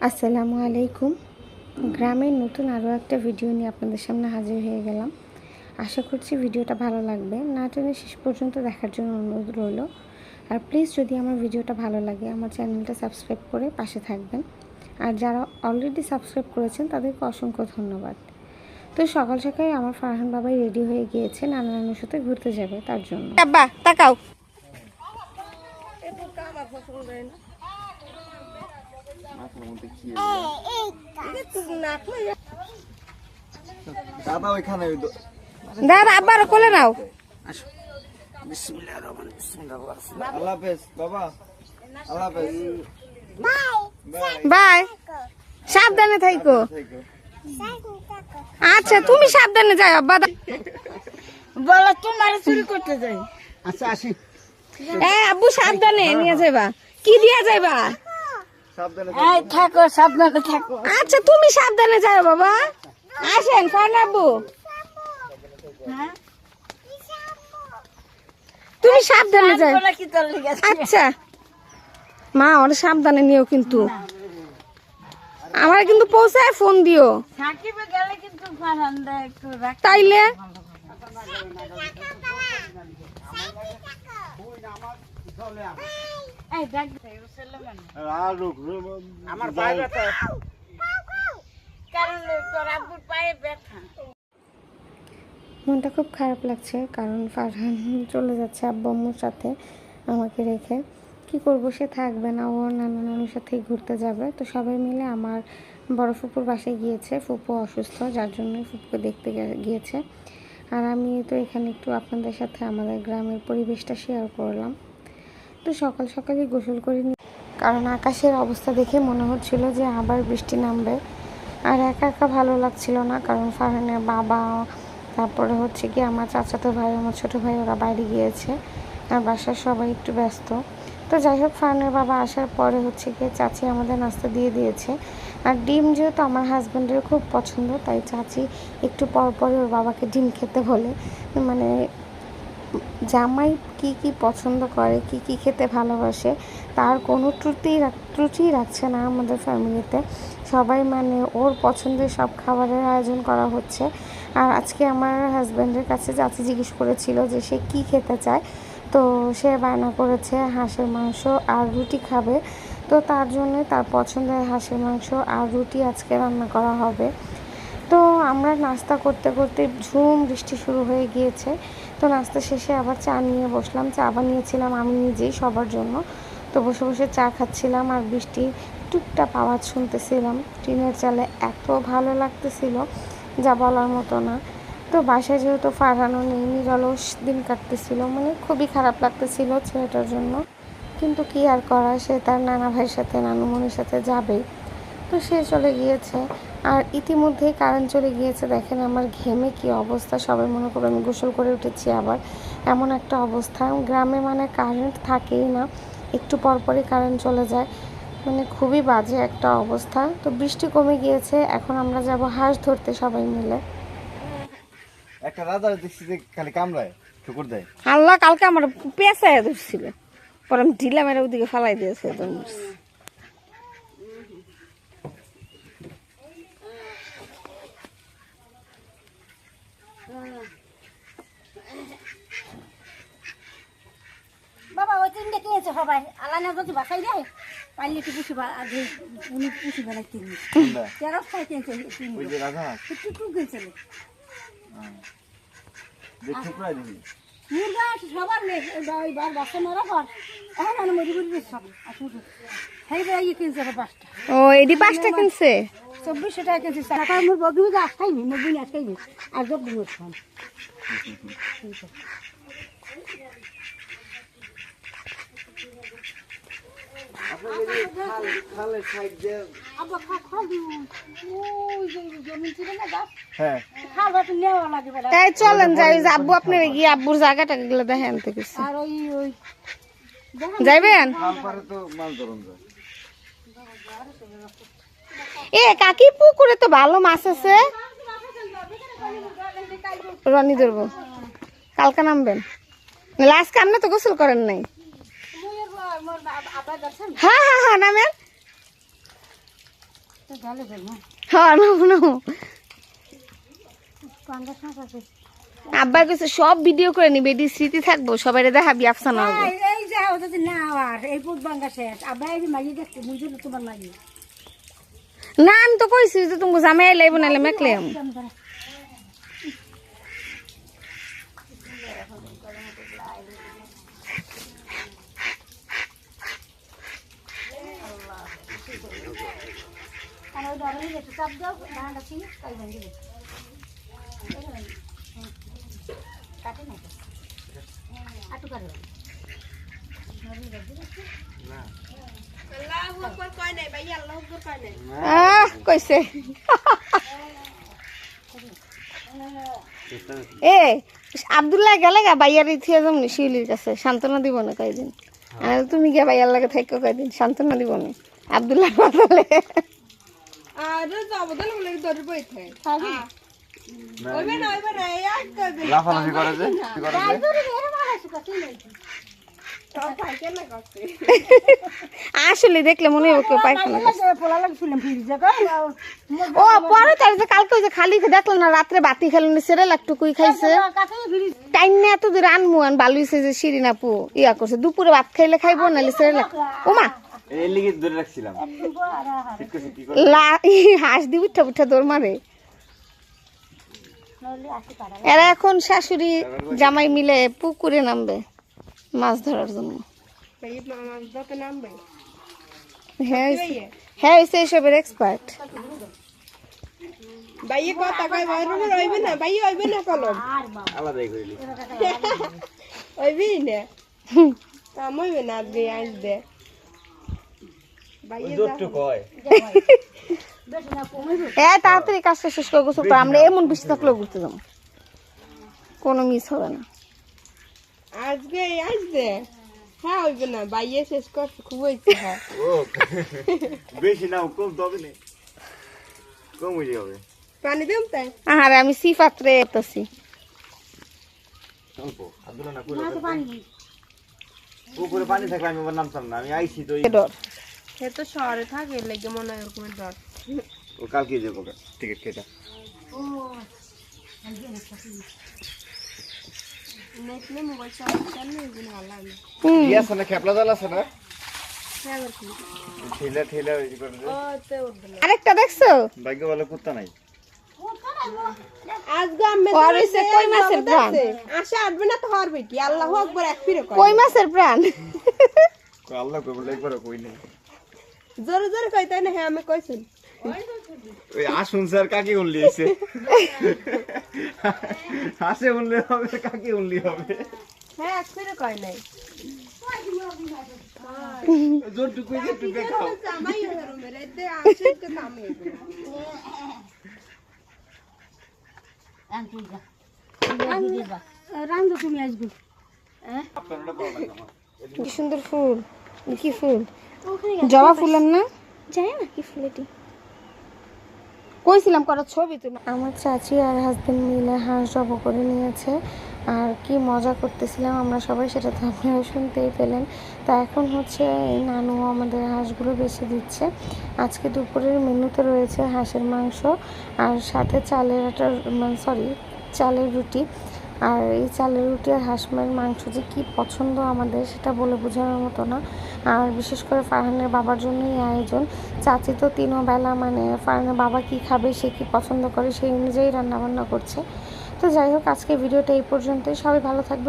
আসসালামু আলাইকুম। গ্রামের নতুন আরও একটা ভিডিও নিয়ে আপনাদের সামনে হাজির হয়ে গেলাম। আশা করছি ভিডিওটা ভালো লাগবে, না টেনে শেষ পর্যন্ত দেখার জন্য অনুরোধ রইল। আর প্লিজ যদি আমার ভিডিওটা ভালো লাগে আমার চ্যানেলটা সাবস্ক্রাইব করে পাশে থাকবেন। আর যারা অলরেডি সাবস্ক্রাইব করেছেন তাদেরকে অসংখ্য ধন্যবাদ। তো সকাল সকাল আমার ফারহান বাবাই রেডি হয়ে গিয়েছে নানা নানুর সাথে ঘুরতে যাবে তার জন্য। আব্বা তাকাও। দাদা ওইখানে দাদা আব্বার কোলে নাও। আল্লাহ হাফেজ বাবা, আল্লাহ হাফেজ, বাই, সাবধানে থাইকো। আচ্ছা তুমি সাবধানে যাও আব্বা। বলো তোমার চুরি করতে যাই। আচ্ছা আসি, আব্বু সাবধানে নিয়ে যাইবা। কি দিয়া যাইবা? সাবধানে এই থাকো, সাবধানে থাকো। আচ্ছা তুমি সাবধানে যাও বাবা। আসেন ফারহান আব্বু, তুমি সাবধানে যাও। বলে কি তোর লিগে আচ্ছা মা ওরা সাবধানে নিও কিন্তু, আমার কিন্তু পৌঁছায় ফোন দিও সাকিবে গেলে কিন্তু ফারান্দা একটু রাখ। তাইলে। এই দেখ মুসলমান আর রুক আমার পায়ে ব্যথা, কারণ তোর আব্বুর পায়ে ব্যথা। মনটা খুব খারাপ লাগছে, কারণ ফারহান চলে যাচ্ছে আব্বু আম্মুর সাথে আমাকে রেখে। কি করব, সে থাকবে না, ও নানা নানুর সাথেই ঘুরতে যাবে। তো সবাই মিলে আমার বড় ফুপুর বাসায় গিয়েছে। ফুপু অসুস্থ, যার জন্য ফুপুকে দেখতে গিয়েছে। আর আমি তো এখানে একটু আপনাদের সাথে আমাদের গ্রামের পরিবেশটা শেয়ার করলাম। তো সকাল সকালই গোসল করিনি, কারণ আকাশের অবস্থা দেখে মনে হচ্ছিল যে আবার বৃষ্টি নামবে। আর একা একা ভালো লাগছিল না, কারণ ফারহানের বাবা, তারপরে হচ্ছে কি আমার চাচাতো ভাই, আমার ছোটো ভাই ওরা বাইরে গিয়েছে। আর বাসার সবাই একটু ব্যস্ত। তো যাই হোক, ফারহানের বাবা আসার পরে হচ্ছে কি চাচি আমাদের নাস্তা দিয়ে দিয়েছে। আর ডিম যেহেতু আমার হাজব্যান্ডের খুব পছন্দ, তাই চাচি একটু পর পরে ওর বাবাকে ডিম খেতে বলে। মানে জামাই কি কি পছন্দ করে, কি কি খেতে ভালোবাসে, তার কোনো ত্রুটি রাখছে না আমাদের ফ্যামিলিতে। সবাই মানে ওর পছন্দের সব খাবারের আয়োজন করা হচ্ছে। আর আজকে আমার হাজব্যান্ডের কাছে চাচি জিজ্ঞেস করেছিল যে সে কি খেতে চায়। তো সে বায়না করেছে হাঁসের মাংস আর রুটি খাবে। তো তার জন্য তার পছন্দের হাঁসের মাংস আর রুটি আজকে রান্না করা হবে। তো আমরা নাস্তা করতে করতে ঝুম বৃষ্টি শুরু হয়ে গিয়েছে। তো নাস্তা শেষে আবার চা নিয়ে বসলাম। চা বানিয়েছিলাম আমি নিজেই সবার জন্য। তো বসে বসে চা খাচ্ছিলাম আর বৃষ্টি টুকটাক আওয়াজ শুনতেছিলাম। টিনের চালে এত ভালো লাগতেছিল যা বলার মতো না। তো বাসায় যেহেতু ফারহানও নেই, নিরলস দিন কাটতেছিল, মানে খুবই খারাপ লাগতেছিল ছেলেটার জন্য। কিন্তু কি আর করা, সে তার নানা ভাইয়ের সাথে নানুমণির সাথে যাবেই। তো সে চলে গিয়েছে। আর ইতিমধ্যেই কারেন্ট চলে গিয়েছে। দেখেন আমার ঘেমে কি অবস্থা, সবাই মনে করবে আমি গোসল করে উঠেছি। আবার এমন একটা অবস্থা, গ্রামে মানে কারেন্ট থাকেই না, একটু পরপরই কারেন্ট চলে যায়, মানে খুবই বাজে একটা অবস্থা। তো বৃষ্টি কমে গিয়েছে, এখন আমরা যাব হাঁস ধরতে সবাই মিলে। একটা রাজা দেখছি যে খালি কামড়ায়, ঠুকুর দেয়। আল্লাহ কালকে আমার পেঁচায় ধরছিল, পরে আমি ঢিলা মেরে ওদিকে ফালাই দিয়েছে। বাবা ওই তিনটে কিনেছে সবাই। আলানা যদি বাসাই যায় পাইলে একটু পুষি উনি পুষি বেলা কিনি কোনটা? তেরো খাই কিনছে ওই যে রাজা একটু কিনছিল। যে ঠুকরাই দিবি। মুরগা সবার নেই, ওই বার বাচ্চা মারা পর এখন আমি মজুরি সব আসুন সেই ইয়ে কিনছে 5টা। ও এডি 5টা কিনছে। 2400 টাকা কিনছে। টাকা মোর বগি আসতাইনি, মগিন আসতাইনি আর জব দিন খান। খালে সাইড দিয়ে আব্বা খাল দিও ওই যে জমি ছিল না গাছ, হ্যাঁ খাল বাট নেওয়া লাগে বেলা। এই চলেন যাই, আব্বু আপনার গিয়ে আব্বুর জায়গাটা গুলো দেখেন তো কিছু। আর ওই যাইবেন? খাল পারে তো মাছ ধরুন যায়। এ কাকি পুকুরে তো ভালো মাছ আছে, রনি ধরবো। কালকে নামবেন? লাস্ট কামনে তো গোসল করেন নাই। হ্যাঁ হ্যাঁ হ্যাঁ নামেন। তো গেলে দেবো হ্যাঁ নামো নামো। পাঙ্গাস মাছ আছে আব্বা কাছে সব ভিডিও করে নিবে, এটি স্মৃতি থাকবো, সবাই দেখাবি, আফসানা হবে। এই যে ওটা না আর এই পুত বাঙ্গা শেষ আবার এই মাইয়ে দেখতে বুঝছো না তোমার মাইয়ে না আমি তো কইছি যে তুমি জামাই লাইব নালে মেকলে আর ওই ধরে একটু চাপ দাও ধানটা ছিল তাই ভেঙে দিবে কাটে না আটু কাটে কইছে এ আব্দুল্লাহ গেলে গা বাইয়ার ইথিয়া যেমন শিউলির কাছে সান্ত্বনা দিব না কয়দিন, আর তুমি গিয়ে বাইয়ার লাগে থাকো কয়দিন, সান্ত্বনা দিব না আব্দুল্লাহ বাজালে। লাফালাফি করে যে কি করে যে আসলে দেখলে মনে হবে কেউ পায়খানা করছে। পোলা লাগছিলাম ফ্রিজে ও পরে তার যে কালকে ওই যে খালি দেখলো না রাত্রে বাতি খেলেন সেরে লাখটুকুই খাইছে কাছে ফ্রিজ টাইম না এত দূর আনমু আন বালু হইছে যে শিরিন আপু ইয়া করছে দুপুরে ভাত খাইলে খাইবো নাহলে সেরে লাখ ওমা এই লিগে ধরে রাখছিলাম ঠিক করে কি করে হাঁস দি উঠা উঠা দৌড় মারে। এরা এখন শাশুড়ি জামাই মিলে পুকুরে নামবে মাছ ধরার জন্য। হ্যাঁ হ্যাঁ এসবের এক্সপার্ট। বাইয়ে কথা কয় বাইরে রইবে না, বাইয়ে হইবে না কলম আলাদাই কইলি হইবি না কাম হইবে না আজকে আসবে বাইয়ে জোরটু কয় তাড়াতাড়ি কাজটা শেষ করে গোসল করে আমরা এমন বৃষ্টি থাকলেও ঘুরতে যাবো, কোনো মিস হবে না। আজকে আসবে হ্যাঁ হইবে না বাইয়ে শেষ করছে খুব হইছে হ্যাঁ ও বেশি না কম তবে নেই কম হয়ে যাবে পানি দেব তাই আরে আমি সিফাত্রে এতছি অল্প আব্দুল্লাহ না করে পুকুরে পানি থাকলে আমি আবার নামতাম না, আমি আইছি তো ডর সে তো শহরে থাকে লেগে মনে হয় ওরকমের ডর ও কালকে যাবো টিকিট কেটে নেটলে মোবাইল চালাতে না ভালো লাগে কি আছে না খেপলা জাল আছে না হ্যাঁ আবার কি ঠেলা ঠেলা ওই করে ও তে উঠবে না আরেকটা দেখছো ভাগ্য ভালো কুত্তা নাই আজকে আমি আর হইছে কই মাছের প্রাণ, আশা আসবে না তো হারবে কি আল্লাহু আকবার এক ফিরে কয় কই মাছের প্রাণ কই আল্লাহ কই বলে একবার কই নেই জোরে জোরে কই তাই না হ্যাঁ আমি কইছি ওই আসুন স্যার কাকে উনলি এসে হাসে উনলে হবে কাকে উনলি হবে হ্যাঁ এক ফিরে কয় নাই জোরটু কই যে টুকে খাও জামাই হলো মেরে দে আসে তো নামে রান্ধো তুমি আসবে কি সুন্দর ফুল, কি ফুল জবা ফুলের না জানি না কি ফুল এটি। কইছিলাম করার ছবি তুমি। আমার চাচি আর হাজবেন্ড মিলে হাঁস জব করে নিয়েছে আর কি মজা করতেছিলাম আমরা সবাই, সেটা তো আপনারা শুনতেই পেলেন। তা এখন হচ্ছে এই নানু আমাদের হাঁসগুলো বেছে দিচ্ছে। আজকে দুপুরের মেনুতে রয়েছে হাঁসের মাংস আর সাথে চালের রুটি। আর এই চালের রুটি আর হাঁসের মাংস যে কী পছন্দ আমাদের সেটা বলে বোঝানোর মতো না। আর বিশেষ করে ফারহানের বাবার জন্যই আয়োজন। চাচি তো তিনও বেলা মানে ফারহানের বাবা কি খাবে, সে কি পছন্দ করে সেই অনুযায়ী রান্নাবান্না করছে। তো যাই হোক, আজকে ভিডিওটা এই পর্যন্তই। সবাই ভালো থাকবেন।